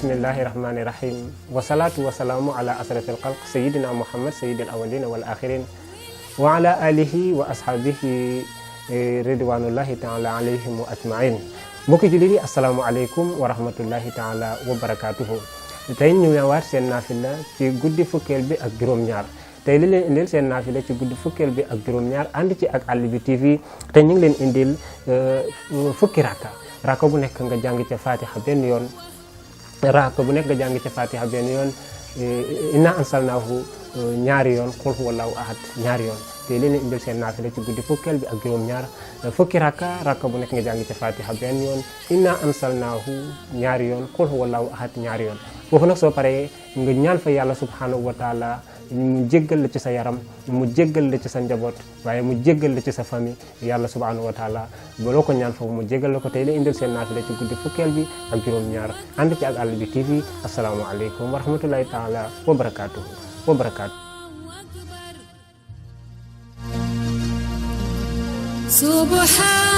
bismillahi rahmani rahim wasalatu wasalamu ala asrafil xalq sayidina muhammad sayyidil awwalina wal akhirin wa ala alihi wa ashabihi ridwanullahi taala alayhim wa ajmain. mbokki jullit yi asalaamaaleykum wa rahmatullahi taala wa barakatuhu. tey ñu ñëwaat seen naafila ci guddi fukkeel bi ak juróom-ñaar. tey li leen indil seen naafila ci guddi fukkeel bi ak juróom-ñaar ànd ci ak Àll bi TV te ñu ngi leen indil fukki rakka bu nekk nga jàng ca fatiha benn yoon. rakka bu nekk nga jàng ca fatiha benn yoon. inna ansalnaahu ñaari yoon qul huwallahu ahad ñaari yoon. te li leen indil seen naafila ci guddi fukkeel bi ak juróom-ñaar fukki rakka bu nekk nga jàng ca fatiha benn yoon. inna ansalnaahu ñaari yoon qul huwallahu ahad ñaari yoon. foofu nag soo paree nga ñaan fa yàlla subhanahu wa taala mu jéggal la ci sa yaram, mu jéggal la ci sa njaboot, waaye mu jéggal la ci sa famille. yàlla subhanahu wa taala baloo ko ñaan foofu mu jéggal la ko. tey la indil seen naafila ci guddi fukkeel bi ak juróom-ñaar ànd ci ak Àll bi TV. asalaamaaleykum wa rahmatullahi taala wa barakatuhu wa barakatuh. Subhan